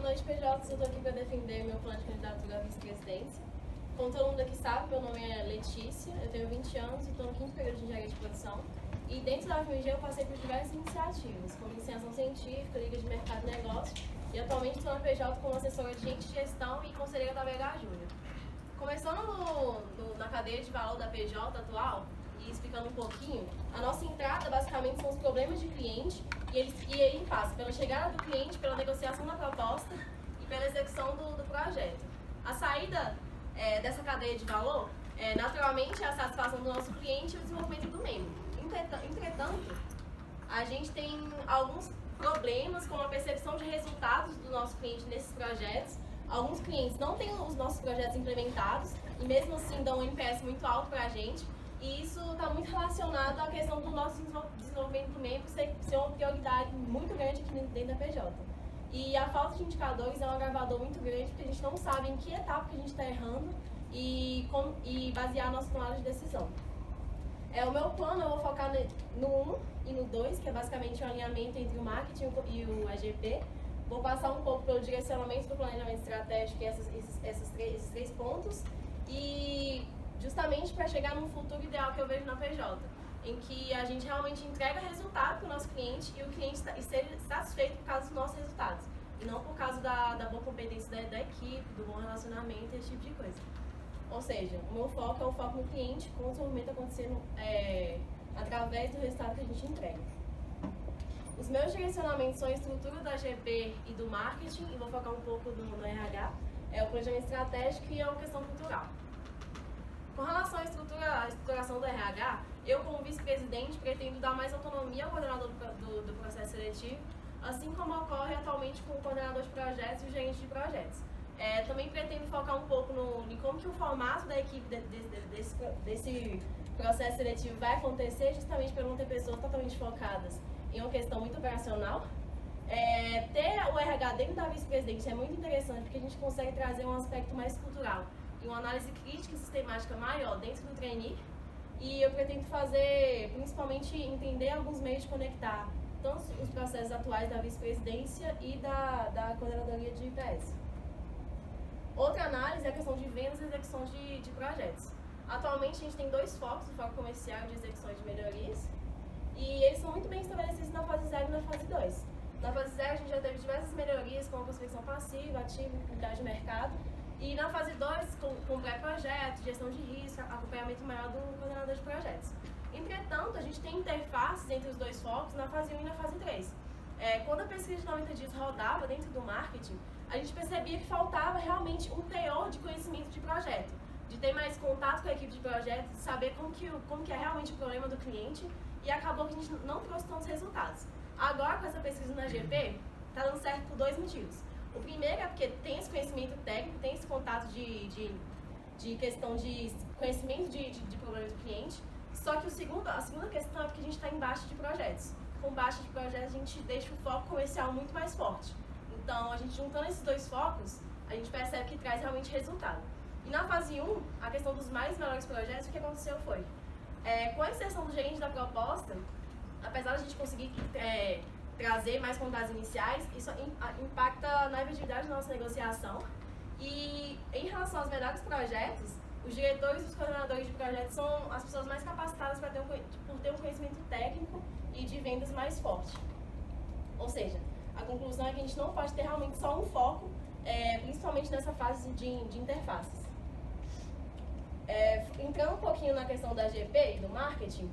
noite, PJ. Eu estou aqui para defender meu plano de candidatura à vice-presidência. Como todo mundo aqui sabe, meu nome é Letícia, eu tenho 20 anos e estou no 5º período de engenharia de produção. E dentro da FMG eu passei por diversas iniciativas, como iniciação científica, liga de mercado e negócio, e atualmente estou na PJ como assessora de gente de gestão e conselheira da BH Júnior. Começando na cadeia de valor da PJ atual, e explicando um pouquinho, a nossa entrada basicamente são os problemas de cliente, e aí passa pela chegada do cliente, pela negociação da proposta e pela execução do projeto. A saída dessa cadeia de valor, naturalmente, é a satisfação do nosso cliente e o desenvolvimento do membro. Entretanto, a gente tem alguns problemas com a percepção de resultados do nosso cliente nesses projetos. Alguns clientes não têm os nossos projetos implementados e mesmo assim dão um NPS muito alto para a gente. E isso está muito relacionado à questão do nosso desenvolvimento do membro ser uma prioridade muito grande aqui dentro da PJ. E a falta de indicadores é um agravador muito grande, porque a gente não sabe em que etapa que a gente está errando e basear a nossa tomada de decisão. O meu plano, eu vou focar no 1 e no 2, que é basicamente o alinhamento entre o marketing e o EGP. Vou passar um pouco pelo direcionamento do planejamento estratégico e esses três pontos. E justamente para chegar num futuro ideal que eu vejo na PJ, em que a gente realmente entrega resultado para o nosso cliente e o cliente esteja satisfeito por causa dos nossos resultados, e não por causa da boa competência da equipe, do bom relacionamento, esse tipo de coisa. Ou seja, o meu foco é o foco no cliente, com o desenvolvimento acontecendo através do resultado que a gente entrega. Os meus direcionamentos são a estrutura da GP e do marketing, e vou focar um pouco no RH, o planejamento estratégico e a questão cultural. Com relação à estruturação do RH, eu, como vice-presidente, pretendo dar mais autonomia ao coordenador do processo seletivo, assim como ocorre atualmente com o coordenador de projetos e o gerente de projetos. Também pretendo focar um pouco em como que o formato da equipe desse processo seletivo vai acontecer, justamente para não ter pessoas totalmente focadas em uma questão muito operacional. Ter o RH dentro da vice-presidente é muito interessante, porque a gente consegue trazer um aspecto mais cultural e uma análise crítica e sistemática maior dentro do trainee. E eu pretendo fazer, principalmente, entender alguns meios de conectar tanto os processos atuais da vice-presidência e da coordenadoria de IPS. Outra análise é a questão de vendas e execução de projetos. Atualmente, a gente tem dois focos, o foco comercial e de execução de melhorias, e eles são muito bem estabelecidos na fase 0 e na fase 2. Na fase 0, a gente já teve diversas melhorias, como a prospecção passiva, ativa, unidade de mercado, e na fase 2, com pré-projeto, gestão de risco, acompanhamento maior do coordenador de projetos. Entretanto, a gente tem interfaces entre os dois focos na fase 1 e na fase 3. Quando a pesquisa de 90 dias rodava dentro do marketing, a gente percebia que faltava realmente um teor de conhecimento de projeto, de ter mais contato com a equipe de projeto, de saber como que é realmente o problema do cliente, e acabou que a gente não trouxe tantos resultados. Agora, com essa pesquisa na GP, está dando certo por dois motivos. O primeiro é porque tem esse conhecimento técnico, tem esse contato de questão de conhecimento de problemas do cliente, só que a segunda questão é porque a gente está em baixa de projetos. Com baixa de projetos, a gente deixa o foco comercial muito mais forte. Então, a gente juntando esses dois focos, a gente percebe que traz realmente resultado. E na fase 1, a questão dos melhores projetos, o que aconteceu foi, com a inserção do gerente da proposta, apesar de a gente conseguir trazer mais contatos iniciais, isso impacta na efetividade da nossa negociação. E em relação aos melhores projetos, os diretores e os coordenadores de projetos são as pessoas mais capacitadas por ter um conhecimento técnico e de vendas mais forte. Ou seja, a conclusão é que a gente não pode ter realmente só um foco, principalmente nessa fase de interfaces. Entrando um pouquinho na questão da GP e do marketing,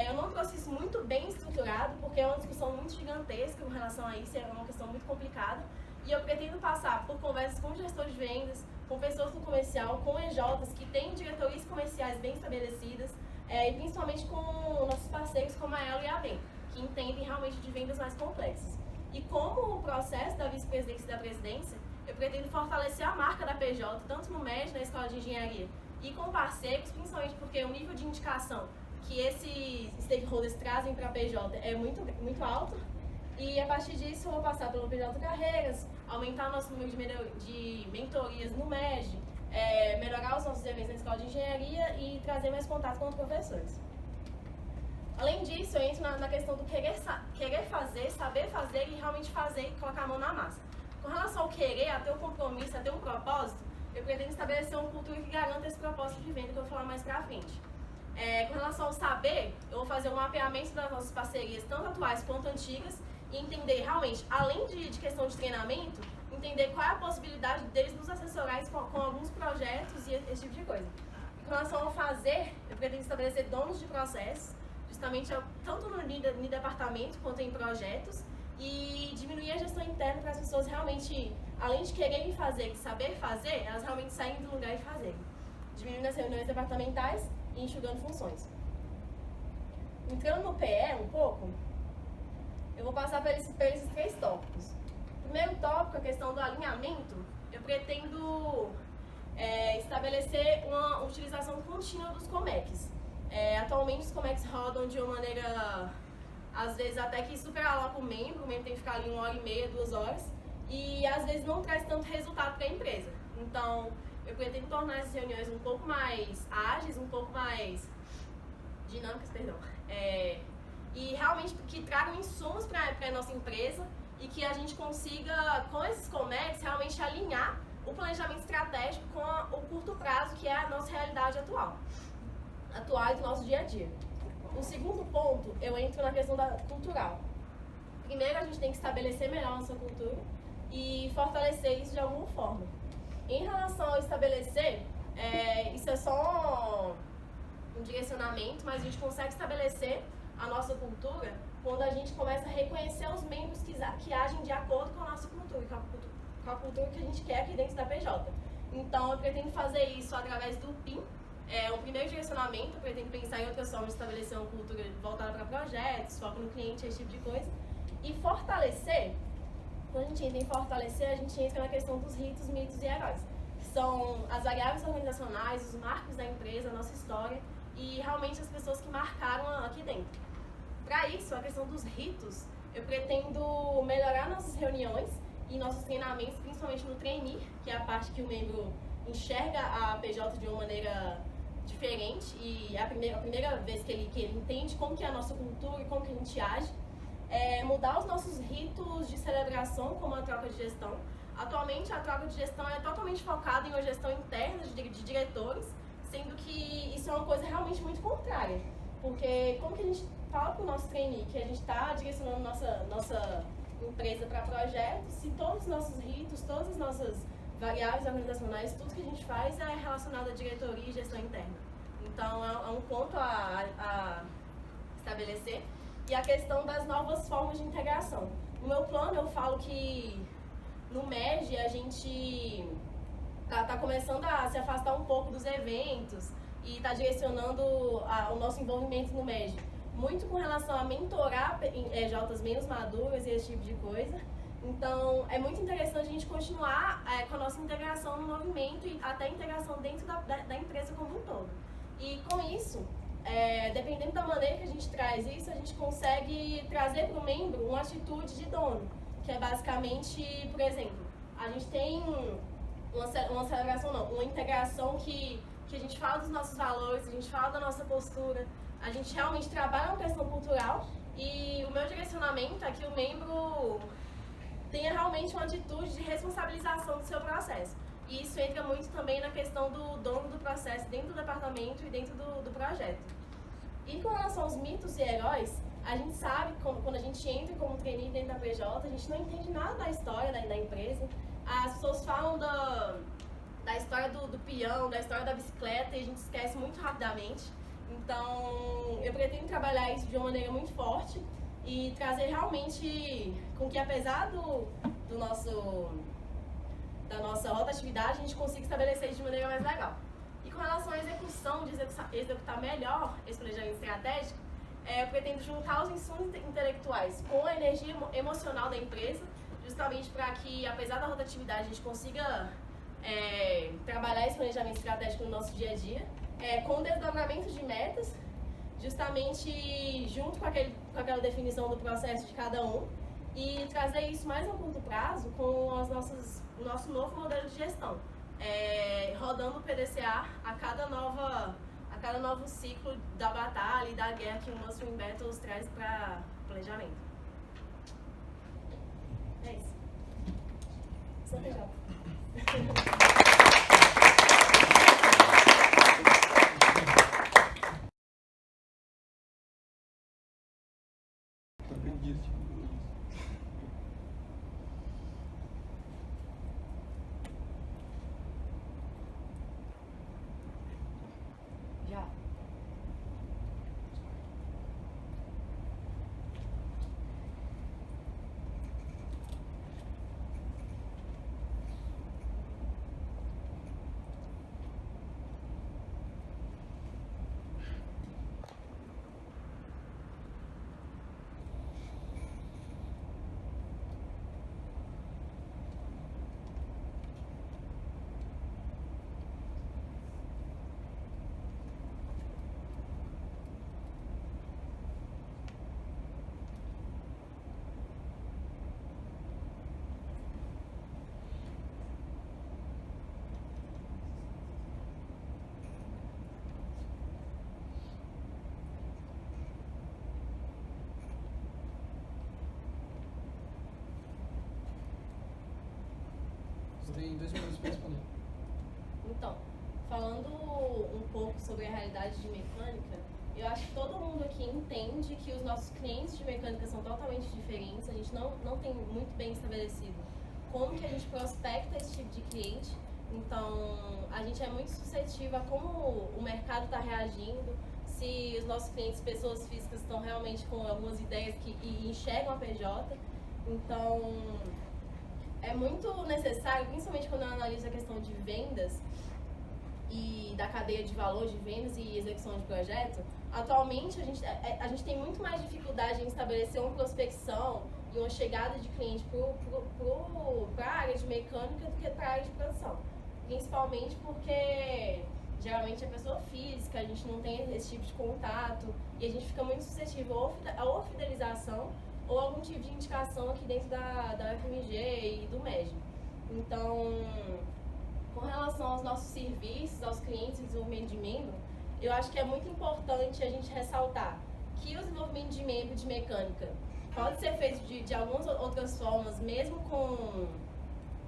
eu não trouxe isso muito bem estruturado, porque é uma discussão muito gigantesca com relação a isso, é uma questão muito complicada, e eu pretendo passar por conversas com gestores de vendas, com pessoas do comercial, com EJs que têm diretorias comerciais bem estabelecidas, e principalmente com nossos parceiros como a Elo e a BEM, que entendem realmente de vendas mais complexas. E como o processo da vice-presidência e da presidência, eu pretendo fortalecer a marca da PJ, tanto no MED, na Escola de Engenharia, e com parceiros, principalmente porque o nível de indicação que esses stakeholders trazem para a PJ é muito, muito alto. E a partir disso eu vou passar pelo PJ Carreiras, aumentar o nosso número de mentorias no MED, melhorar os nossos eventos na Escola de Engenharia e trazer mais contato com os professores. Além disso, eu entro na questão do querer fazer, saber fazer e realmente fazer e colocar a mão na massa. Com relação ao querer, a ter um compromisso, a ter um propósito, eu pretendo estabelecer uma cultura que garanta esse propósito de venda que eu vou falar mais pra frente. Com relação ao saber, eu vou fazer um mapeamento das nossas parcerias, tanto atuais quanto antigas, e entender realmente, além de questão de treinamento, entender qual é a possibilidade deles nos assessorar com alguns projetos e esse tipo de coisa. E com relação ao fazer, eu pretendo estabelecer donos de processos, justamente tanto no departamento quanto em projetos, e diminuir a gestão interna para as pessoas realmente, além de quererem fazer e saber fazer, elas realmente saírem do lugar e fazerem. Diminuindo as reuniões departamentais e enxugando funções. Entrando no PE um pouco, eu vou passar por esses 3 tópicos. O primeiro tópico, a questão do alinhamento, eu pretendo estabelecer uma utilização contínua dos Comecs. Atualmente os Comecs rodam de uma maneira, às vezes até que super aloca o membro tem que ficar ali 1h30, 2 horas, e às vezes não traz tanto resultado para a empresa. Então, eu pretendo tornar essas reuniões um pouco mais ágeis, um pouco mais dinâmicas, e realmente que tragam insumos para a nossa empresa e que a gente consiga, com esses Comecs, realmente alinhar o planejamento estratégico com o curto prazo, que é a nossa realidade atual e do nosso dia a dia. O segundo ponto, eu entro na questão cultural. Primeiro, a gente tem que estabelecer melhor a nossa cultura e fortalecer isso de alguma forma. Em relação ao estabelecer, isso é só um direcionamento, mas a gente consegue estabelecer a nossa cultura quando a gente começa a reconhecer os membros que agem de acordo com a nossa cultura, com a cultura que a gente quer aqui dentro da PJ. Então, eu pretendo fazer isso através do PIM, o primeiro direcionamento. Eu pretendo pensar em outras formas de estabelecer uma cultura voltada para projetos, foco no cliente, esse tipo de coisa. E fortalecer, quando a gente entra em fortalecer, a gente entra na questão dos ritos, mitos e heróis, que são as variáveis organizacionais, os marcos da empresa, a nossa história e realmente as pessoas que marcaram aqui dentro. Para isso, a questão dos ritos, eu pretendo melhorar nossas reuniões e nossos treinamentos, principalmente no trainee, que é a parte que o membro enxerga a PJ de uma maneira diferente e é a primeira vez que ele entende como que é a nossa cultura e como que a gente age. Mudar os nossos ritos de celebração, como a troca de gestão. Atualmente, a troca de gestão é totalmente focada em uma gestão interna de diretores, sendo que isso é uma coisa realmente muito contrária. Porque como que a gente fala para o nosso trainee que a gente está direcionando nossa empresa para projetos, se todos os nossos ritos, todas as nossas variáveis organizacionais, tudo que a gente faz é relacionado à diretoria e gestão interna. Então, é um ponto a estabelecer. E a questão das novas formas de integração. No meu plano, eu falo que no MEG a gente tá começando a se afastar um pouco dos eventos e está direcionando o nosso envolvimento no MEG muito com relação a mentorar Js menos maduras e esse tipo de coisa. Então, é muito interessante a gente continuar com a nossa integração no movimento e até a integração dentro da empresa como um todo. E com isso, dependendo da maneira que a gente traz isso, a gente consegue trazer para o membro uma atitude de dono, que é basicamente, por exemplo, a gente tem uma integração que a gente fala dos nossos valores, a gente fala da nossa postura, a gente realmente trabalha uma questão cultural e o meu direcionamento é que o membro tenha realmente uma atitude de responsabilização do seu processo. E isso entra muito também na questão do dono do processo dentro do departamento e dentro do projeto. E com relação aos mitos e heróis, a gente sabe que quando a gente entra como trainee dentro da PJ, a gente não entende nada da história da empresa. As pessoas falam da história do peão, da história da bicicleta e a gente esquece muito rapidamente. Então, eu pretendo trabalhar isso de uma maneira muito forte e trazer realmente com que, apesar da nossa rotatividade, a gente consiga estabelecer isso de maneira mais legal. E com relação à execução, de executar melhor esse planejamento estratégico, eu pretendo juntar os insumos intelectuais com a energia emocional da empresa, justamente para que, apesar da rotatividade, a gente consiga trabalhar esse planejamento estratégico no nosso dia a dia, com o desdobramento de metas, justamente junto com aquela definição do processo de cada um, e trazer isso mais a curto prazo com o nosso novo modelo de gestão, rodando o PDCA a cada novo ciclo da batalha e da guerra que o nosso Swing Battles traz para planejamento. É isso. sou PJ. Já. Você tem 2 minutos para responder. Então, falando um pouco sobre a realidade de mecânica, eu acho que todo mundo aqui entende que os nossos clientes de mecânica são totalmente diferentes, a gente não tem muito bem estabelecido como que a gente prospecta esse tipo de cliente. Então, a gente é muito suscetível a como o mercado está reagindo, se os nossos clientes, pessoas físicas, estão realmente com algumas ideias e enxergam a PJ. Então, é muito necessário, principalmente quando eu analiso a questão de vendas e da cadeia de valor de vendas e execução de projeto. Atualmente, a gente tem muito mais dificuldade em estabelecer uma prospecção e uma chegada de cliente para a área de mecânica do que para a área de produção. Principalmente porque, geralmente, é pessoa física, a gente não tem esse tipo de contato e a gente fica muito suscetível ou fidelização ou algum tipo de indicação aqui dentro da UFMG e do MEG. Então, com relação aos nossos serviços, aos clientes e desenvolvimento de membro, eu acho que é muito importante a gente ressaltar que o desenvolvimento de membro de mecânica pode ser feito de algumas outras formas, mesmo com,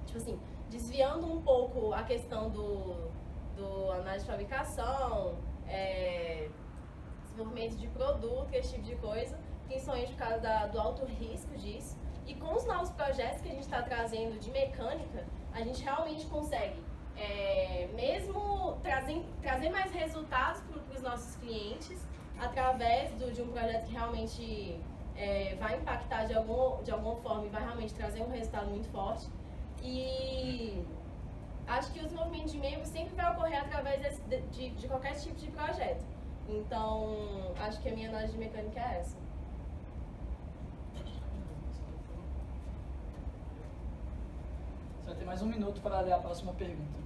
tipo assim, desviando um pouco a questão do análise de fabricação, desenvolvimento de produto, esse tipo de coisa, principalmente por causa do alto risco disso. E com os novos projetos que a gente está trazendo de mecânica, a gente realmente consegue, mesmo trazer mais resultados para os nossos clientes, através de um projeto que realmente vai impactar de alguma forma e vai realmente trazer um resultado muito forte. E acho que o desenvolvimento de membros sempre vai ocorrer através de qualquer tipo de projeto. Então, acho que a minha análise de mecânica é essa. Você vai ter mais 1 minuto para ler a próxima pergunta.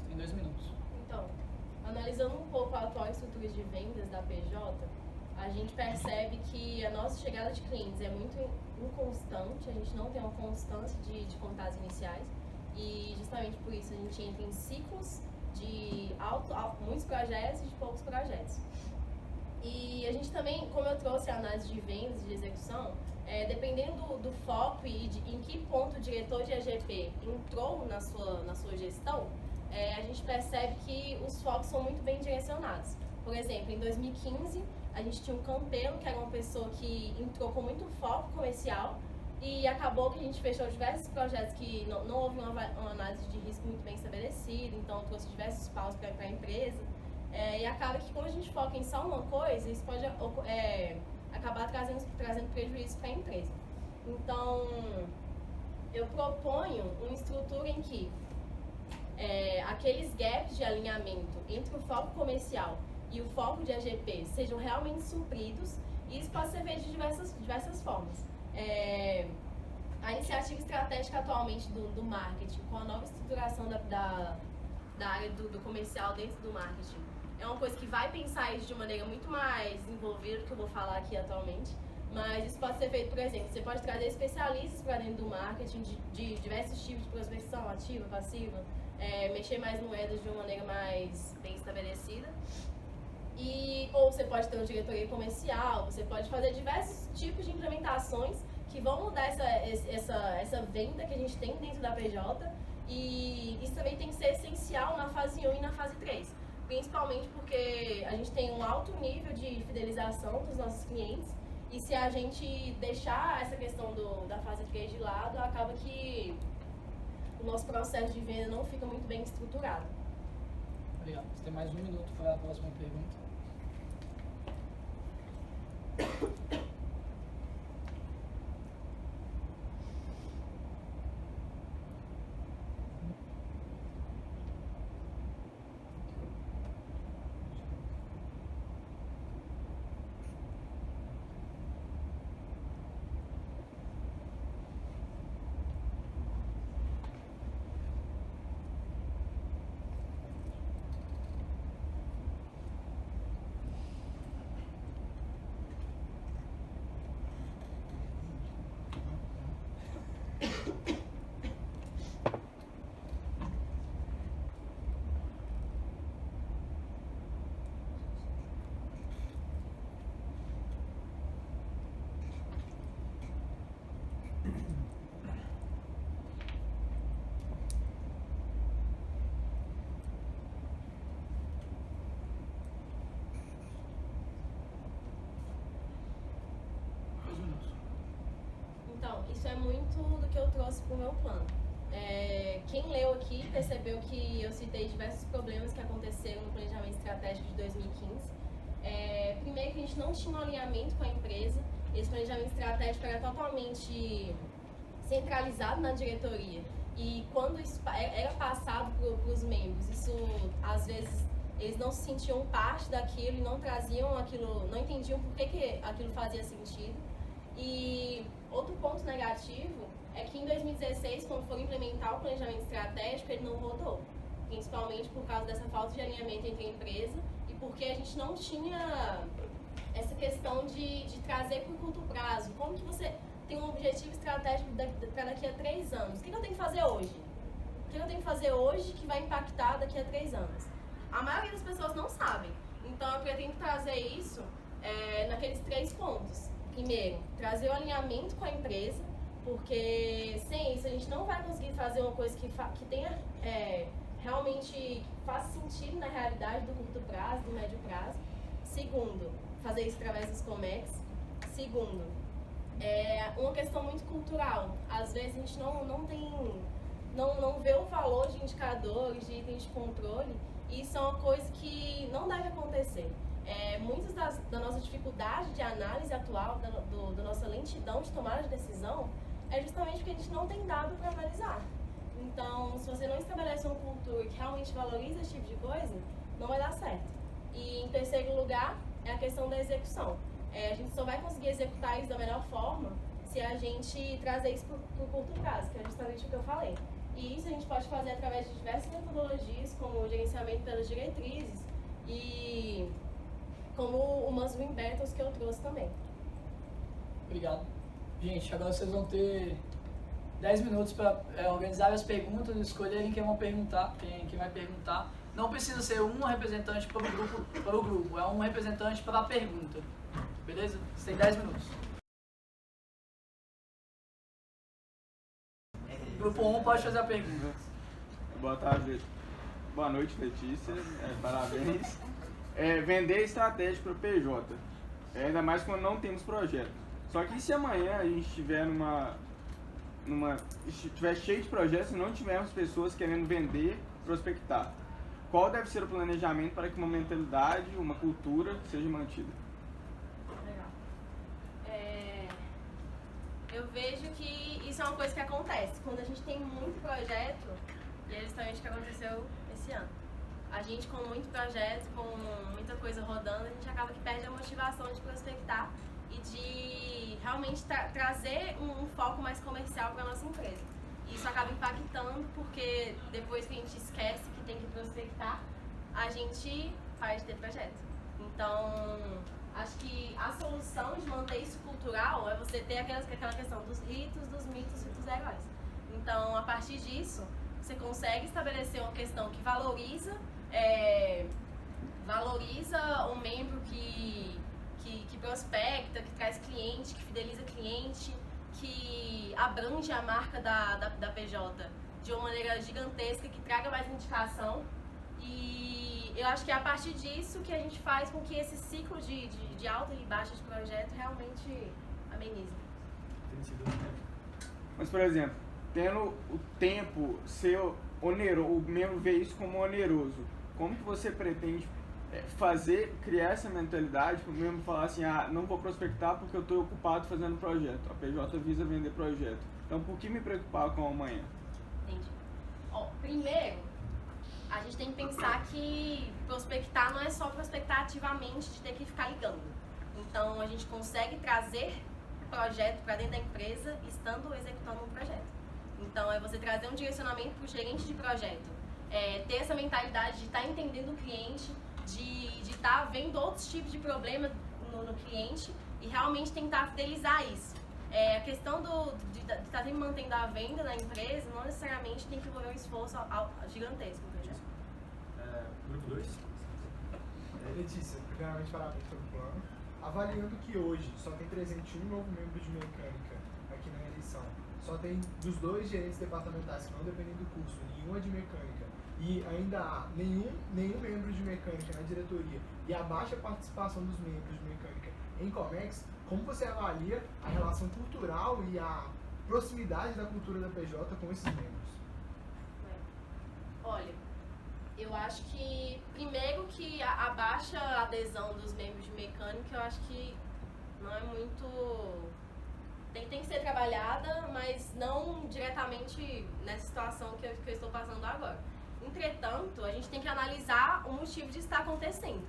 Tem 2 minutos. Então, analisando um pouco a atual estrutura de vendas da PJ, a gente percebe que a nossa chegada de clientes é muito inconstante, a gente não tem uma constância de contatos iniciais e justamente por isso a gente entra em ciclos de muitos projetos e de poucos projetos. E a gente também, como eu trouxe a análise de vendas e de execução, dependendo do foco e em que ponto o diretor de EGP entrou na sua gestão, a gente percebe que os focos são muito bem direcionados. Por exemplo, em 2015, a gente tinha um campeiro, que era uma pessoa que entrou com muito foco comercial E acabou que a gente fechou diversos projetos que não houve uma análise de risco muito bem estabelecida, então trouxe diversos paus para a empresa. E acaba que quando a gente foca em só uma coisa, isso pode acabar trazendo prejuízo para a empresa. Então, eu proponho uma estrutura em que aqueles gaps de alinhamento entre o foco comercial e o foco de AGP sejam realmente supridos, e isso pode ser feito de diversas formas. A iniciativa estratégica atualmente do marketing, com a nova estruturação da área do comercial dentro do marketing, é uma coisa que vai pensar isso de maneira muito mais desenvolvida do que eu vou falar aqui atualmente. Mas isso pode ser feito, por exemplo, você pode trazer especialistas para dentro do marketing de diversos tipos de prospecção, ativa, passiva, mexer mais moedas de uma maneira mais bem estabelecida. Ou você pode ter uma diretoria comercial, você pode fazer diversos tipos de implementações que vão mudar essa venda que a gente tem dentro da PJ, e isso também tem que ser essencial na fase 1 e na fase 3, principalmente porque a gente tem um alto nível de fidelização dos nossos clientes, e se a gente deixar essa questão da fase 3 de lado, acaba que o nosso processo de venda não fica muito bem estruturado. Obrigado. Você tem mais um minuto para a próxima pergunta. Então, isso é muito do que eu trouxe para o meu plano. Quem leu aqui percebeu que eu citei diversos problemas que aconteceram no planejamento estratégico de 2015. Primeiro, que a gente não tinha um alinhamento com a empresa. Esse planejamento estratégico era totalmente centralizado na diretoria. E quando isso era passado para os membros, isso, às vezes, eles não se sentiam parte daquilo e não traziam aquilo, não entendiam por que aquilo fazia sentido. E outro ponto negativo é que em 2016, quando for implementar o planejamento estratégico, ele não rodou, principalmente por causa dessa falta de alinhamento entre a empresa e porque a gente não tinha essa questão de trazer para o curto prazo. Como que você tem um objetivo estratégico para daqui a 3 anos? O que eu tenho que fazer hoje? O que eu tenho que fazer hoje que vai impactar daqui a 3 anos? A maioria das pessoas não sabem. Então, eu pretendo trazer isso naqueles 3 pontos. Primeiro, trazer o alinhamento com a empresa, porque sem isso a gente não vai conseguir fazer uma coisa que tenha realmente faça sentido na realidade do curto prazo, do médio prazo. Segundo, fazer isso através dos Comex. Segundo, uma questão muito cultural. Às vezes a gente não vê o valor de indicadores, de itens de controle, e isso é uma coisa que não deve acontecer. Muitas da nossa dificuldade de análise atual, da nossa lentidão de tomada de decisão, é justamente porque a gente não tem dado para analisar. Então, se você não estabelece uma cultura que realmente valoriza esse tipo de coisa, não vai dar certo. E, em terceiro lugar, é a questão da execução. A gente só vai conseguir executar isso da melhor forma se a gente trazer isso para o curto prazo, que é justamente o que eu falei. E isso a gente pode fazer através de diversas metodologias, como o gerenciamento pelas diretrizes e como umas Win Battles que eu trouxe também. Obrigado. Gente, agora vocês vão ter 10 minutos para organizar as perguntas, escolherem quem vai perguntar. Não precisa ser um representante para o grupo, é um representante para a pergunta. Beleza? Você tem 10 minutos. Grupo 1 pode fazer a pergunta. Boa tarde. Boa noite, Letícia. Parabéns. Vender estratégia para PJ. Ainda mais quando não temos projeto. Só que se amanhã a gente estiver estiver cheio de projetos e não tivermos pessoas querendo vender, prospectar? Qual deve ser o planejamento para que uma mentalidade, uma cultura seja mantida? Legal. Eu vejo que isso é uma coisa que acontece quando a gente tem muito projeto, e é justamente o que aconteceu esse ano. A gente com muito projeto, com muita coisa rodando, a gente acaba que perde a motivação de prospectar e de realmente trazer um foco mais comercial para a nossa empresa. E isso acaba impactando porque depois que a gente esquece que tem que prospectar, a gente para de ter projeto. Então, acho que a solução de manter isso cultural é você ter aquela questão dos ritos, dos mitos e dos heróis. Então, a partir disso, você consegue estabelecer uma questão que valoriza o membro que prospecta, que traz cliente, que fideliza cliente, que abrange a marca da PJ de uma maneira gigantesca, que traga mais indicação. E eu acho que é a partir disso que a gente faz com que esse ciclo de alta e baixa de projeto realmente amenize. Mas, por exemplo, tendo o tempo ser oneroso, o membro vê isso como oneroso, como que você pretende criar essa mentalidade para o membro falar assim, não vou prospectar porque eu estou ocupado fazendo projeto, a PJ visa vender projeto, então por que me preocupar com o amanhã? Entendi. Primeiro, a gente tem que pensar que prospectar não é só prospectar ativamente de ter que ficar ligando. Então, a gente consegue trazer projeto para dentro da empresa estando executando um projeto. Então, é você trazer um direcionamento para o gerente de projeto, ter essa mentalidade de estar entendendo o cliente, de estar vendo outros tipos de problema no cliente e realmente tentar fidelizar isso. A questão de estar sempre mantendo a venda na empresa não necessariamente tem que envolver um esforço gigantesco. Grupo 2. Letícia, primeiramente parabéns pelo plano. Avaliando que hoje só tem presente um novo membro de mecânica aqui na eleição, só tem dos 2 gerentes departamentais que não dependem do curso, nenhuma de mecânica, e ainda há nenhum membro de mecânica na diretoria, e a baixa participação dos membros de mecânica em Comex, como você avalia a relação cultural e a proximidade da cultura da PJ com esses membros? Olha, eu acho que, primeiro que a baixa adesão dos membros de mecânica, eu acho que não é muito... Tem que ser trabalhada, mas não diretamente nessa situação que eu estou passando agora. Entretanto, a gente tem que analisar o motivo de estar acontecendo.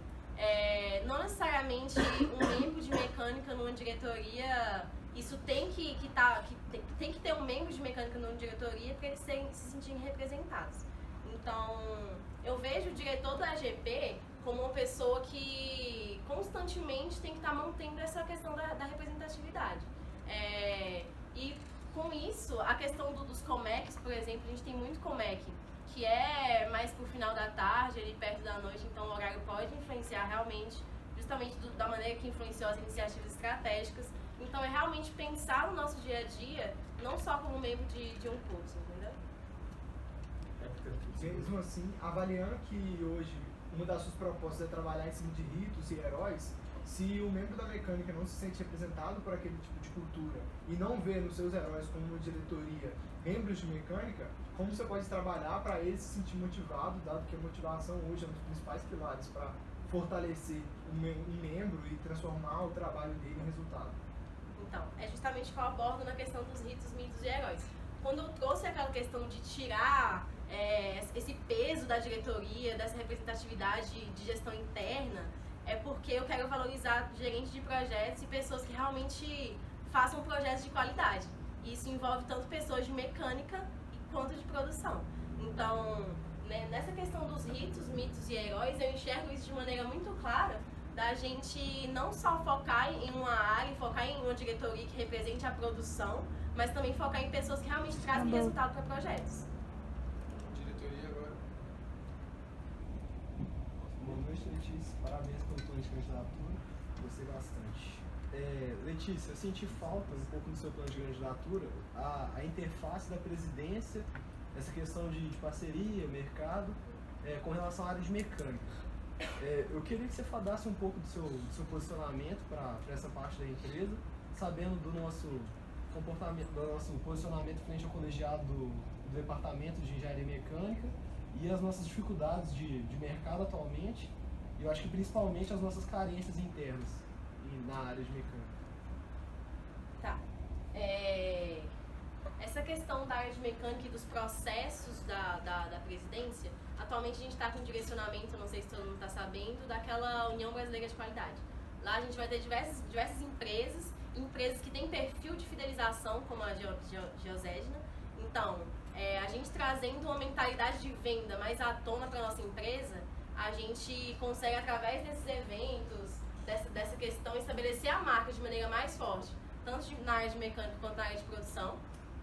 Não necessariamente um membro de mecânica numa diretoria, isso tem que ter um membro de mecânica numa diretoria para eles se sentirem representados. Então, eu vejo o diretor da AGP como uma pessoa que constantemente tem que estar mantendo essa questão da representatividade. E com isso, a questão dos Comex, por exemplo, a gente tem muito Comec, que é mais pro final da tarde, ali perto da noite, então o horário pode influenciar realmente, justamente da maneira que influenciou as iniciativas estratégicas. Então é realmente pensar no nosso dia a dia, não só como membro de um curso, entendeu? Mesmo assim, avaliando que hoje uma das suas propostas é trabalhar em cima de ritos e heróis, se o membro da mecânica não se sente representado por aquele tipo de cultura e não vê nos seus heróis como uma diretoria membros de mecânica, como você pode trabalhar para ele se sentir motivado, dado que a motivação hoje é um dos principais pilares para fortalecer um membro e transformar o trabalho dele em resultado? Então, é justamente o que eu abordo na questão dos ritos, mitos e heróis. Quando eu trouxe aquela questão de tirar esse peso da diretoria, dessa representatividade de gestão interna, é porque eu quero valorizar gerentes de projetos e pessoas que realmente façam projetos de qualidade. E isso envolve tanto pessoas de mecânica quanto de produção. Então, nessa questão dos ritos, mitos e heróis, eu enxergo isso de maneira muito clara, da gente não só focar em uma área, focar em uma diretoria que represente a produção, mas também focar em pessoas que realmente trazem resultado para projetos. Diretoria agora. Boa noite, Letícia. Parabéns pelo plano de candidatura. Gostei bastante. Letícia, eu senti falta um pouco no seu plano de candidatura a interface da presidência, essa questão de parceria, mercado, com relação à área de mecânica. Eu queria que você falasse um pouco do seu posicionamento para essa parte da empresa, sabendo do nosso comportamento, do nosso posicionamento frente ao colegiado do Departamento de Engenharia Mecânica e as nossas dificuldades de mercado atualmente, e eu acho que principalmente as nossas carências internas na área de mecânica. Tá. Essa questão da área de mecânica e dos processos da presidência, atualmente a gente está com um direcionamento, não sei se todo mundo está sabendo, daquela União Brasileira de Qualidade. Lá a gente vai ter diversas empresas que têm perfil de fidelização, como a Geosedna. Então, a gente trazendo uma mentalidade de venda mais à tona para a nossa empresa, a gente consegue, através desses eventos, dessa questão, estabelecer a marca de maneira mais forte, tanto na área de mecânica quanto na área de produção.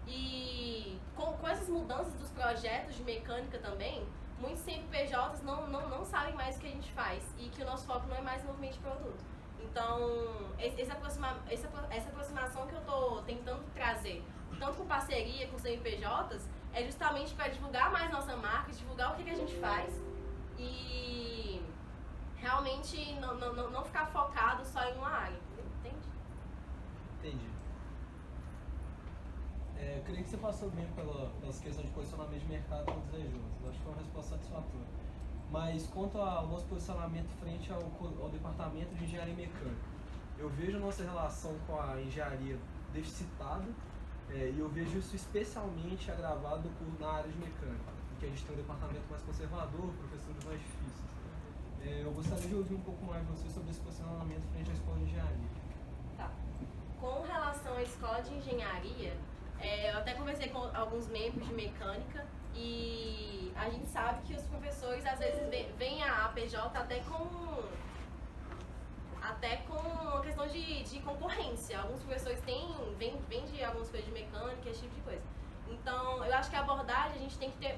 E com essas mudanças dos projetos de mecânica também, muitos CNPJs não sabem mais o que a gente faz e que o nosso foco não é mais desenvolvimento de produto. Então, essa aproximação que eu estou tentando trazer, tanto com parceria com CNPJs, é justamente para divulgar mais nossa marca, divulgar o que a gente faz e realmente não ficar focado só em uma área, entende? Entendi. Eu queria que você passou bem pelas questões de posicionamento de mercado com desejosos. Acho que foi uma resposta satisfatória. Mas quanto ao nosso posicionamento frente ao Departamento de Engenharia Mecânica, eu vejo a nossa relação com a engenharia deficitada e eu vejo isso especialmente agravado na área de mecânica, em que a gente tem um departamento mais conservador, professores mais difíceis. Eu gostaria de ouvir um pouco mais de você sobre esse posicionamento frente à escola de engenharia. Tá. Com relação à escola de engenharia, eu até conversei com alguns membros de mecânica e a gente sabe que os professores às vezes veem a APJ até com uma questão de concorrência. Alguns professores vêm de algumas coisas de mecânica, esse tipo de coisa. Então, eu acho que a abordagem a gente tem que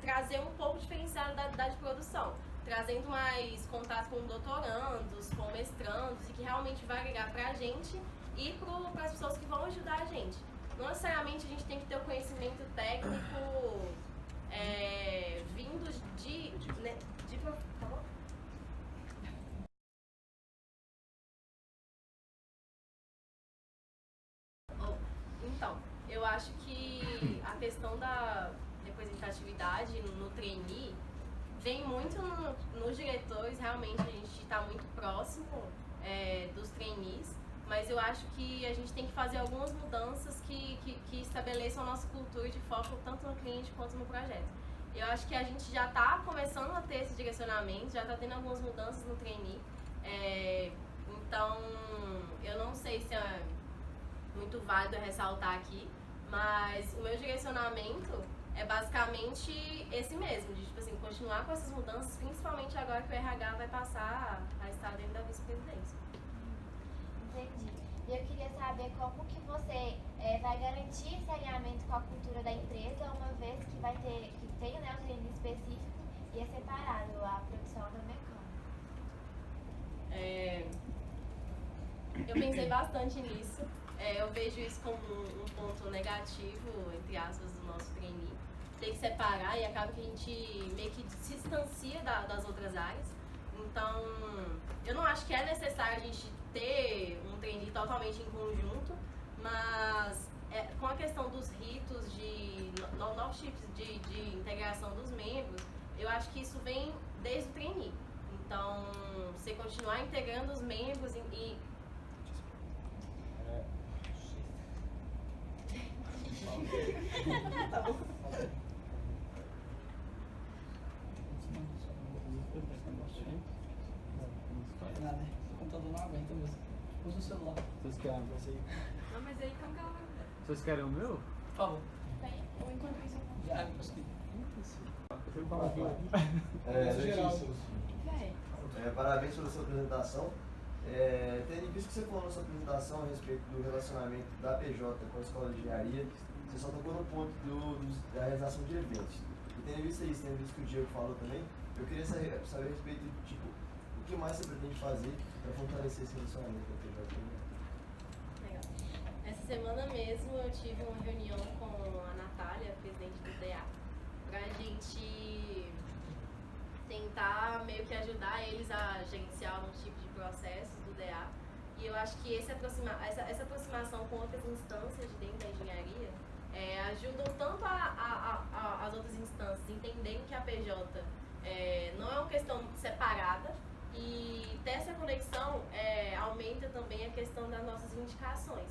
trazer um pouco diferenciado da de produção, trazendo mais contato com doutorandos, com mestrandos, e que realmente vai agregar pra gente e para as pessoas que vão ajudar a gente. Não necessariamente a gente tem que ter o conhecimento técnico vindo tá bom? Então, eu acho que a questão da representatividade no trainee vem muito nos diretores. Realmente a gente está muito próximo dos trainees, mas eu acho que a gente tem que fazer algumas mudanças que estabeleçam a nossa cultura de foco tanto no cliente quanto no projeto. Eu acho que a gente já está começando a ter esse direcionamento, já está tendo algumas mudanças no trainee, então eu não sei se é muito válido ressaltar aqui, mas o meu direcionamento é basicamente esse mesmo, de tipo assim, continuar com essas mudanças, principalmente agora que o RH vai passar a estar dentro da vice-presidência. Entendi. E eu queria saber como que você vai garantir esse alinhamento com a cultura da empresa, uma vez que tem o treino específico e é separado a profissional da mecânica. Eu pensei bastante nisso. Eu vejo isso como um ponto negativo, entre aspas, do nosso trainee. Tem que separar e acaba que a gente meio que se distancia das outras áreas. Então, eu não acho que é necessário a gente ter um trainee totalmente em conjunto, mas com a questão dos ritos, de novos tipos de integração dos membros, eu acho que isso vem desde o trainee. Então, você continuar integrando os membros e tá bom. Nada, né? O computador não aguenta mesmo. Usa o celular. Vocês querem você aí? Não, mas aí como que ela vai mudar? Vocês querem o meu? Por favor. Ou enquanto isso eu Já, consegui. Letícia, parabéns pela sua apresentação. Tendo em vista que você falou na sua apresentação a respeito do relacionamento da PJ com a escola de engenharia, você só tocou no ponto da realização de eventos. E tendo em vista isso, tendo visto que o Diego falou também, eu queria saber a respeito de, tipo, o que mais você pretende fazer para fortalecer esse relacionamento com a PJ? Legal. Essa semana mesmo eu tive uma reunião com a Natália, presidente do DA, pra gente tentar meio que ajudar eles a gerenciar algum tipo de processos do DA. E eu acho que essa aproximação com outras instâncias de dentro ajudam tanto as outras instâncias entenderem que a PJ não é uma questão separada, e ter essa conexão aumenta também a questão das nossas indicações.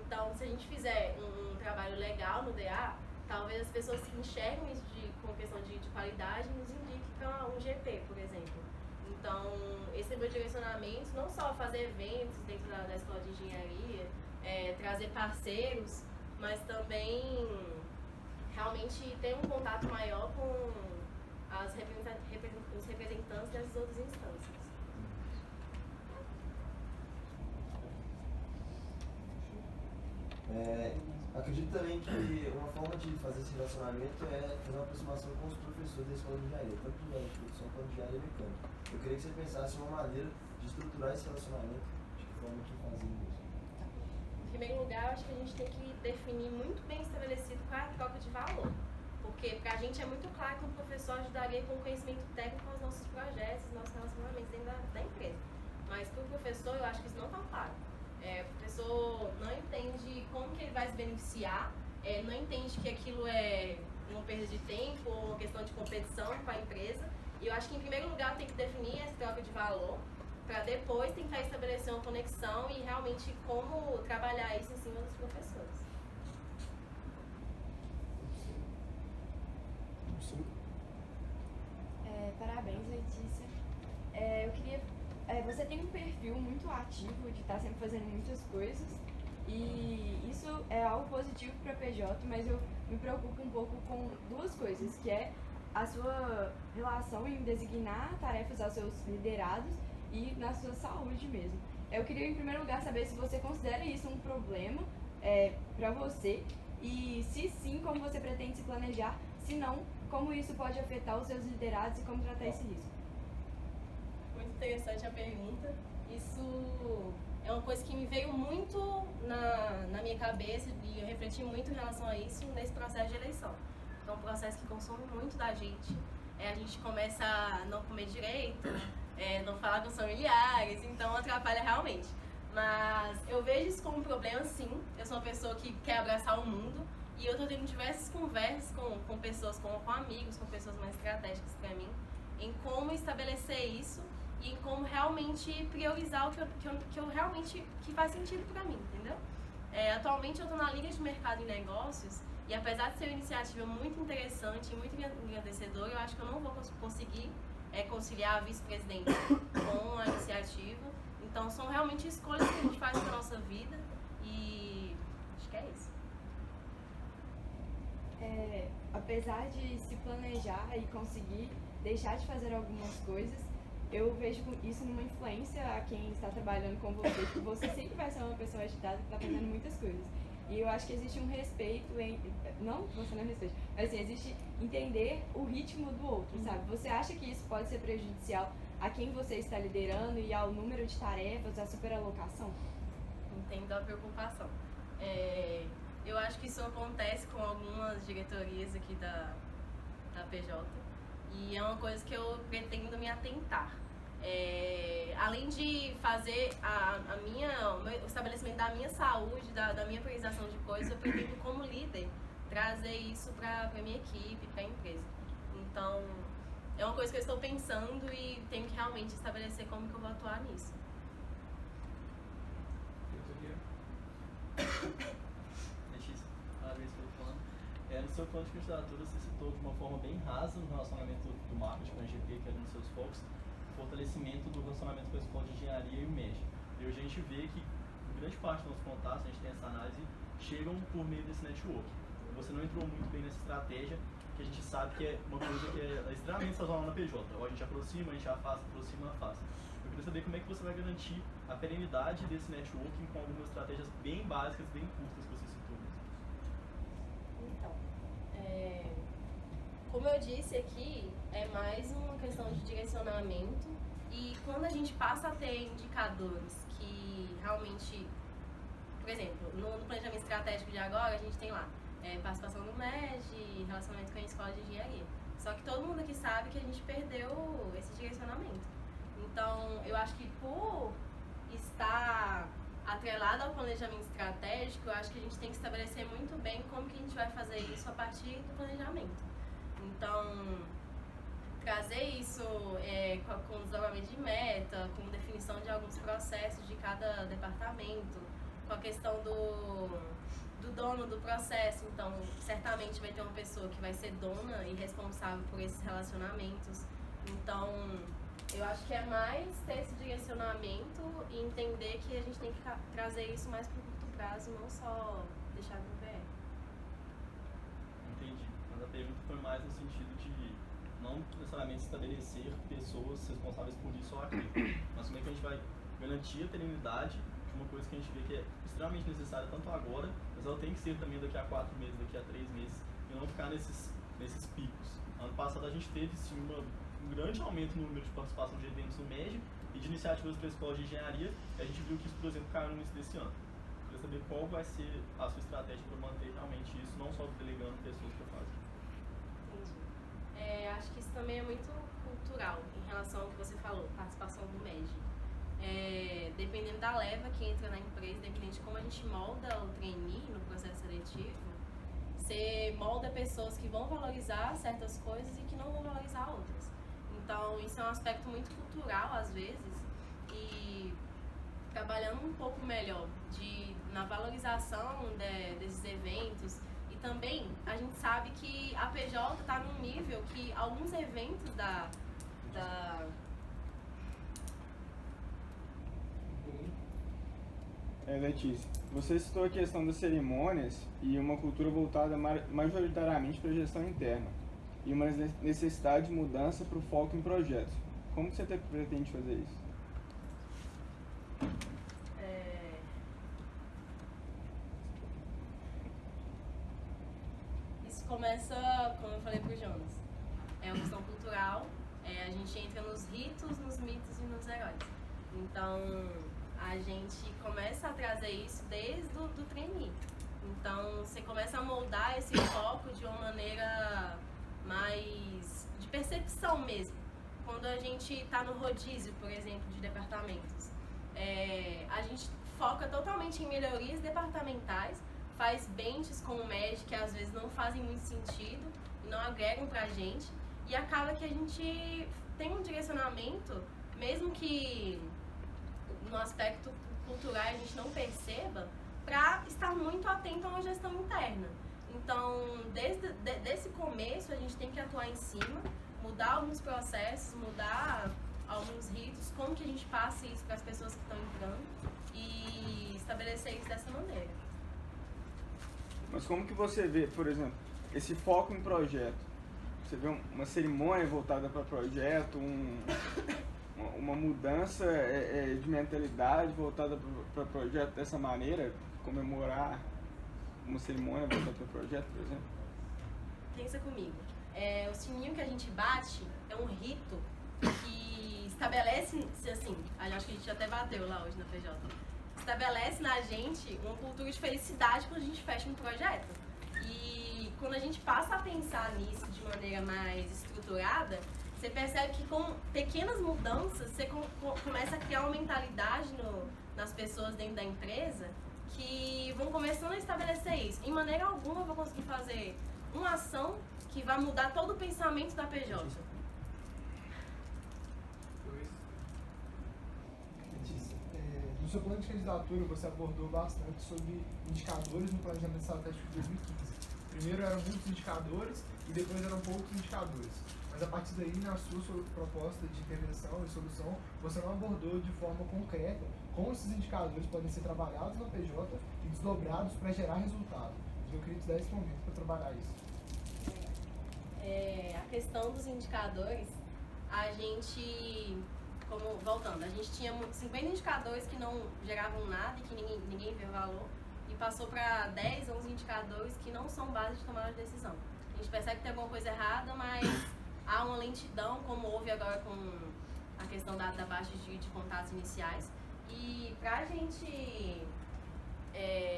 Então, se a gente fizer um trabalho legal no DA, talvez as pessoas que enxergam isso com questão de qualidade nos indiquem para um GP, por exemplo. Então, esse é meu direcionamento, não só fazer eventos dentro da escola de engenharia, trazer parceiros, mas também realmente ter um contato maior com os representantes dessas outras instâncias. Acredito também que uma forma de fazer esse relacionamento é fazer uma aproximação com os professores da escola de engenharia, tanto de engenharia de produção quanto de engenharia mecânica. Eu queria que você pensasse em uma maneira de estruturar esse relacionamento, de que forma que fazer isso. Em primeiro lugar, eu acho que a gente tem que definir muito bem estabelecido qual é a troca de valor. Porque para a gente é muito claro que o professor ajudaria com conhecimento técnico aos nossos projetos, nossos relacionamentos dentro da empresa. Mas para o professor, eu acho que isso não está claro. O professor não entende como que ele vai se beneficiar, não entende que aquilo é uma perda de tempo ou uma questão de competição com a empresa. E eu acho que, em primeiro lugar, tem que definir essa troca de valor, para depois tentar estabelecer uma conexão e realmente como trabalhar isso em cima dos professores. Parabéns, Letícia. Eu queria... você tem um perfil muito ativo de estar sempre fazendo muitas coisas, e isso é algo positivo para a PJ, mas eu me preocupo um pouco com duas coisas, que é a sua relação em designar tarefas aos seus liderados e na sua saúde mesmo. Eu queria, em primeiro lugar, saber se você considera isso um problema para você, e se sim, como você pretende se planejar, se não, como isso pode afetar os seus liderados e como tratar esse risco. Muito interessante a pergunta. Isso é uma coisa que me veio muito na minha cabeça e eu refleti muito em relação a isso nesse processo de eleição. É um processo que consome muito da gente. A gente começa a não comer direito, não falar com os familiares, então atrapalha realmente. Mas eu vejo isso como um problema, sim. Eu sou uma pessoa que quer abraçar o mundo e eu estou tendo diversas conversas com pessoas, com amigos, com pessoas mais estratégicas para mim, em como estabelecer isso e em como realmente priorizar o que eu realmente que faz sentido para mim, entendeu? Atualmente eu estou na Liga de Mercado e Negócios e apesar de ser uma iniciativa muito interessante e muito engrandecedora, eu acho que eu não vou conseguir conciliar a vice-presidência com a iniciativa. Então são realmente escolhas que a gente faz para a nossa vida e acho que é isso. Apesar de se planejar e conseguir deixar de fazer algumas coisas, eu vejo isso numa influência a quem está trabalhando com você, que você sempre vai ser uma pessoa agitada que está fazendo muitas coisas. E eu acho que existe um respeito, não você não respeita, mas assim, existe entender o ritmo do outro, sabe? Você acha que isso pode ser prejudicial a quem você está liderando e ao número de tarefas, à superalocação? Entendo a preocupação. Eu acho que isso acontece com algumas diretorias aqui da PJ e é uma coisa que eu pretendo me atentar. Além de fazer o estabelecimento da minha saúde, da minha priorização de coisas, eu pretendo, como líder, trazer isso para a minha equipe, para a empresa. Então, é uma coisa que eu estou pensando e tenho que realmente estabelecer como que eu vou atuar nisso. Letícia, parabéns pelo plano. No seu plano de candidatura, você citou de uma forma bem rasa no relacionamento do marketing com a GP, que era um dos seus focos, o fortalecimento do relacionamento com a escola de engenharia e o MEG. E hoje a gente vê que grande parte dos nossos contatos, a gente tem essa análise, chegam por meio desse network. Você não entrou muito bem nessa estratégia, que a gente sabe que é uma coisa que é extremamente sazonal na PJ. Ou a gente aproxima, a gente afasta, aproxima, afasta. Eu queria saber como é que você vai garantir a perenidade desse networking com algumas estratégias bem básicas, bem curtas que você citou mesmo. Então, como eu disse aqui, é mais uma questão de direcionamento e quando a gente passa a ter indicadores que realmente, por exemplo, no planejamento estratégico de agora, a gente tem lá participação no MEG, relacionamento com a escola de engenharia. Só que todo mundo aqui sabe que a gente perdeu esse direcionamento. Então, eu acho que por estar atrelado ao planejamento estratégico, eu acho que a gente tem que estabelecer muito bem como que a gente vai fazer isso a partir do planejamento. Então, trazer isso com desdobramento de meta, com definição de alguns processos de cada departamento, com a questão do dono do processo. Então, certamente vai ter uma pessoa que vai ser dona e responsável por esses relacionamentos. Então, eu acho que é mais ter esse direcionamento e entender que a gente tem que trazer isso mais para o curto prazo, não só deixar no VR. Entendi. Mas a pergunta foi mais no sentido de não necessariamente estabelecer pessoas responsáveis por isso ou aquilo, mas como é que a gente vai garantir a perenidade de uma coisa que a gente vê que é extremamente necessária tanto agora, mas ela tem que ser também daqui a 4 meses, daqui a 3 meses, e não ficar nesses picos. Ano passado a gente teve sim um grande aumento no número de participação de eventos no MEG e de iniciativas para a escola de engenharia, e a gente viu que isso, por exemplo, caiu no início desse ano. Eu queria saber qual vai ser a sua estratégia para manter realmente isso, não só delegando pessoas para fazer. Entendi. Acho que isso também é muito cultural em relação ao que você falou, participação do MEG. Dependendo da leva que entra na empresa, dependendo de como a gente molda o trainee no processo seletivo, você molda pessoas que vão valorizar certas coisas e que não vão valorizar outras. Então, isso é um aspecto muito cultural, às vezes, e trabalhando um pouco melhor na valorização desses eventos. E também, a gente sabe que a PJ está num nível que alguns eventos Letícia, você citou a questão das cerimônias e uma cultura voltada majoritariamente para a gestão interna e uma necessidade de mudança para o foco em projetos. Como que você pretende fazer isso? Isso começa, como eu falei para o Jonas, é uma questão cultural, a gente entra nos ritos, nos mitos e nos heróis. Então, a gente começa a trazer isso desde o trainee. Então, você começa a moldar esse foco de uma maneira mais de percepção mesmo. Quando a gente está no rodízio, por exemplo, de departamentos, a gente foca totalmente em melhorias departamentais, faz benches com o MEG que às vezes não fazem muito sentido e não agregam pra gente, e acaba que a gente tem um direcionamento, mesmo que no aspecto cultural a gente não perceba, para estar muito atento a uma gestão interna. Então, desde esse começo, a gente tem que atuar em cima, mudar alguns processos, mudar alguns ritos, como que a gente passa isso para as pessoas que estão entrando e estabelecer isso dessa maneira. Mas como que você vê, por exemplo, esse foco em projeto? Você vê uma cerimônia voltada para projeto, uma mudança de mentalidade voltada para projeto dessa maneira, comemorar uma cerimônia voltada para projeto, por exemplo? Pensa comigo. O sininho que a gente bate é um rito que estabelece, assim, acho que a gente até bateu lá hoje na PJ, estabelece na gente uma cultura de felicidade quando a gente fecha um projeto. E quando a gente passa a pensar nisso de maneira mais estruturada, você percebe que com pequenas mudanças, você começa a criar uma mentalidade nas pessoas dentro da empresa que vão começando a estabelecer isso. Em maneira alguma eu vou conseguir fazer uma ação que vai mudar todo o pensamento da PJ. Letícia, no seu plano de candidatura você abordou bastante sobre indicadores no planejamento estratégico de 2015. Primeiro eram muitos indicadores e depois eram poucos indicadores. Mas a partir daí, na sua proposta de intervenção e solução, você não abordou de forma concreta como esses indicadores podem ser trabalhados na PJ e desdobrados para gerar resultado. Eu queria te dar esse momento para trabalhar isso. A questão dos indicadores, a gente, voltando, a gente tinha 50 indicadores que não geravam nada e que ninguém vê valor, e passou para 10, 11 indicadores que não são base de tomada de decisão. A gente percebe que tem alguma coisa errada, mas há uma lentidão, como houve agora com a questão da baixa de contatos iniciais. E para a gente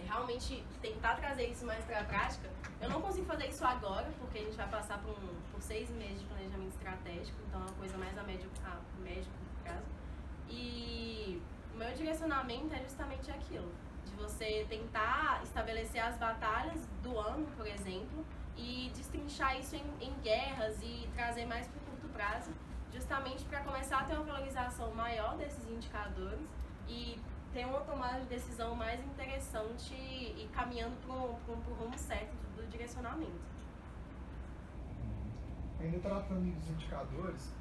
realmente tentar trazer isso mais para a prática, eu não consigo fazer isso agora, porque a gente vai passar por 6 meses de planejamento estratégico, então é uma coisa mais a médio prazo. meu direcionamento é justamente aquilo, de você tentar estabelecer as batalhas do ano, por exemplo, e destrinchar isso em guerras e trazer mais para o curto prazo, justamente para começar a ter uma valorização maior desses indicadores e ter uma tomada de decisão mais interessante e caminhando para o rumo certo do direcionamento. Ainda tratando dos indicadores,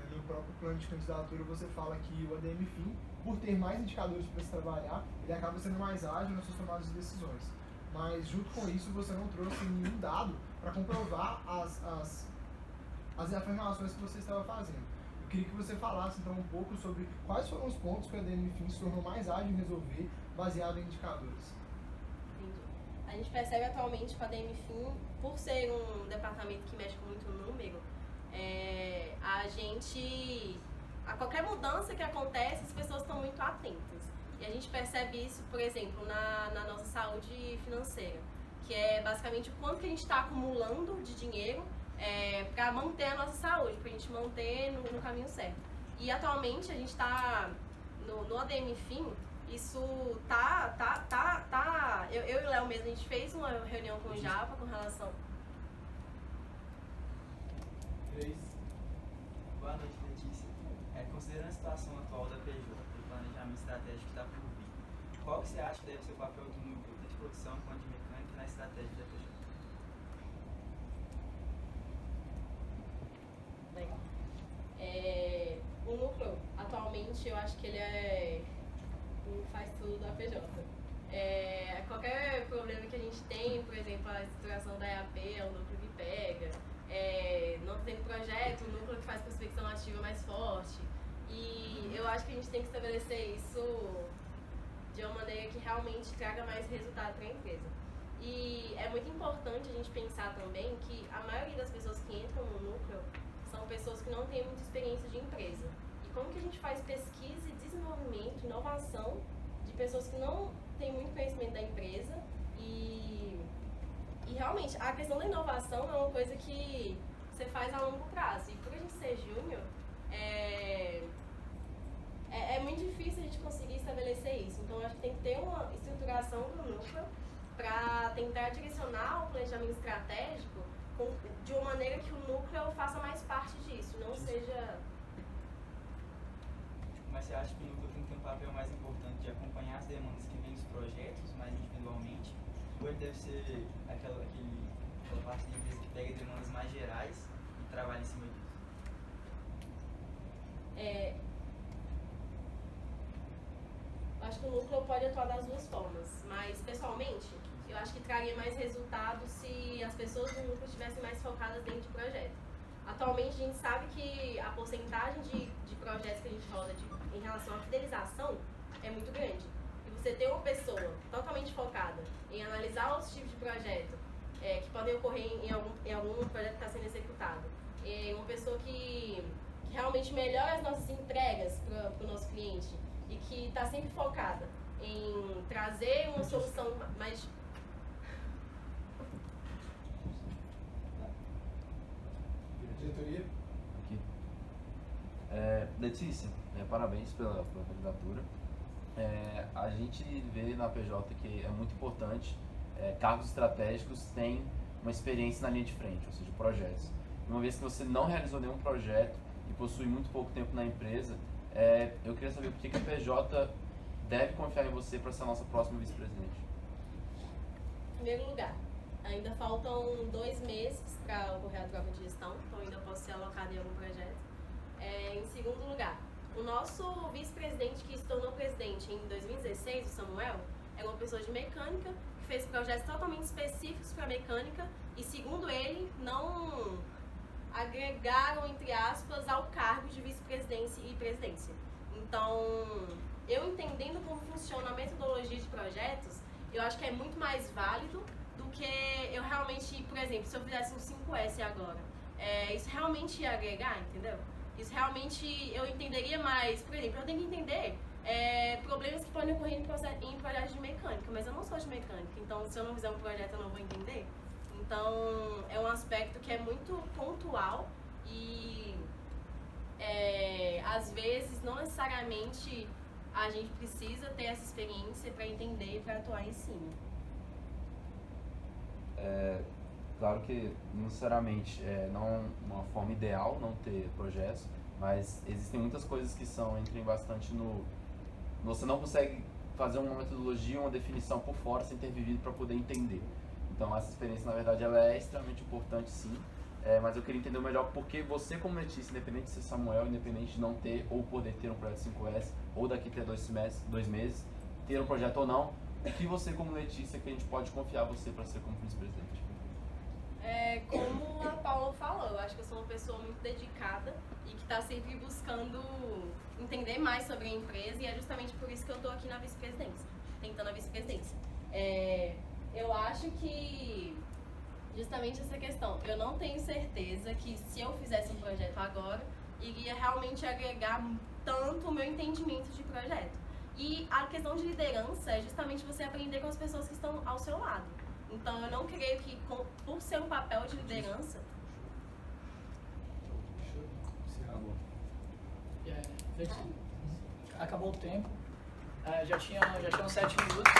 no próprio plano de candidatura você fala que o ADM Fin, por ter mais indicadores para se trabalhar, ele acaba sendo mais ágil nas suas tomadas de decisões. Mas junto com isso você não trouxe nenhum dado para comprovar as afirmações que você estava fazendo. Eu queria que você falasse então um pouco sobre quais foram os pontos que o ADM Fin se tornou mais ágil em resolver baseado em indicadores. Entendi. A gente percebe atualmente que o ADM Fin, por ser um departamento que mexe com muito número, a qualquer mudança que acontece, as pessoas estão muito atentas. E a gente percebe isso, por exemplo, na nossa saúde financeira, que é basicamente o quanto que a gente está acumulando de dinheiro para manter a nossa saúde, para a gente manter no caminho certo. E atualmente a gente está no ADM Fin, isso eu e o Léo mesmo, a gente fez uma reunião com o Japa com relação... 3. Boa noite, Letícia. Considerando a situação atual da PJ e o planejamento estratégico que está por vir, qual que você acha que deve ser o papel do núcleo tanto de produção quanto de mecânica na estratégia da PJ? Bem, o núcleo, atualmente, eu acho que ele faz tudo da PJ. Qualquer problema que a gente tem, por exemplo, a estruturação da EAP é o núcleo que pega, não tem projeto, o núcleo que faz prospecção ativa mais forte. E eu acho que a gente tem que estabelecer isso de uma maneira que realmente traga mais resultado para a empresa. E é muito importante a gente pensar também que a maioria das pessoas que entram no núcleo são pessoas que não têm muita experiência de empresa. E como que a gente faz pesquisa e desenvolvimento, inovação de pessoas que não têm muito conhecimento da empresa e realmente a questão da inovação é uma coisa que você faz a longo prazo. E por a gente ser júnior, é muito difícil a gente conseguir estabelecer isso. Então eu acho que tem que ter uma estruturação do núcleo para tentar direcionar o planejamento estratégico de uma maneira que o núcleo faça mais parte disso, não seja... Mas você acha que o núcleo tem que ter um papel mais importante de acompanhar as demandas que vêm dos projetos, mais individualmente, ou ele deve ser aquela parte da empresa que pega demandas mais gerais e trabalha em cima disso? Acho que o núcleo pode atuar das duas formas, mas pessoalmente eu acho que traria mais resultado se as pessoas do núcleo estivessem mais focadas dentro de projeto. Atualmente a gente sabe que a porcentagem de projetos que a gente roda em relação à fidelização é muito grande. E você ter uma pessoa totalmente focada em analisar outros tipos de projeto que podem ocorrer em algum projeto que está sendo executado, uma pessoa que realmente melhora as nossas entregas para o nosso cliente e que está sempre focada em trazer uma solução mais... Diretoria? Aqui. Letícia, parabéns pela candidatura. A gente vê na PJ que é muito importante, cargos estratégicos têm uma experiência na linha de frente, ou seja, projetos. Uma vez que você não realizou nenhum projeto e possui muito pouco tempo na empresa, eu queria saber por que a PJ deve confiar em você para ser a nossa próxima vice-presidente. Em primeiro lugar, ainda faltam 2 meses para ocorrer a troca de gestão, então ainda posso ser alocado em algum projeto. Em segundo lugar, o nosso vice-presidente que se tornou presidente em 2016, o Samuel, é uma pessoa de mecânica, que fez projetos totalmente específicos para mecânica e, segundo ele, não agregaram, entre aspas, ao cargo de vice-presidência e presidência. Então, eu entendendo como funciona a metodologia de projetos, eu acho que é muito mais válido do que eu realmente, por exemplo, se eu fizesse um 5S agora, isso realmente ia agregar, entendeu? Isso realmente eu entenderia mais, por exemplo, eu tenho que entender problemas que podem ocorrer em projetos de mecânica, mas eu não sou de mecânica, então se eu não fizer um projeto eu não vou entender. Então é um aspecto que é muito pontual e às vezes não necessariamente a gente precisa ter essa experiência para entender e para atuar em cima. Claro que, não necessariamente, não uma forma ideal não ter projetos, mas existem muitas coisas que entrem bastante no... Você não consegue fazer uma metodologia, uma definição por fora sem ter vivido para poder entender. Então essa experiência, na verdade, ela é extremamente importante, sim. Mas eu queria entender melhor porque você, como Letícia, independente de ser Samuel, independente de não ter ou poder ter um projeto 5S, ou daqui ter 2 meses, ter um projeto ou não, o que você, como Letícia, que a gente pode confiar você para ser como vice-presidente? Como a Paula falou, eu acho que eu sou uma pessoa muito dedicada e que está sempre buscando entender mais sobre a empresa, e é justamente por isso que eu estou aqui na vice-presidência, tentando a vice-presidência. Eu acho que justamente essa questão, eu não tenho certeza que se eu fizesse um projeto agora, iria realmente agregar tanto o meu entendimento de projeto. E a questão de liderança é justamente você aprender com as pessoas que estão ao seu lado. Então eu não creio que, por ser um papel de liderança... Acabou o tempo. Já tinham 7 minutos.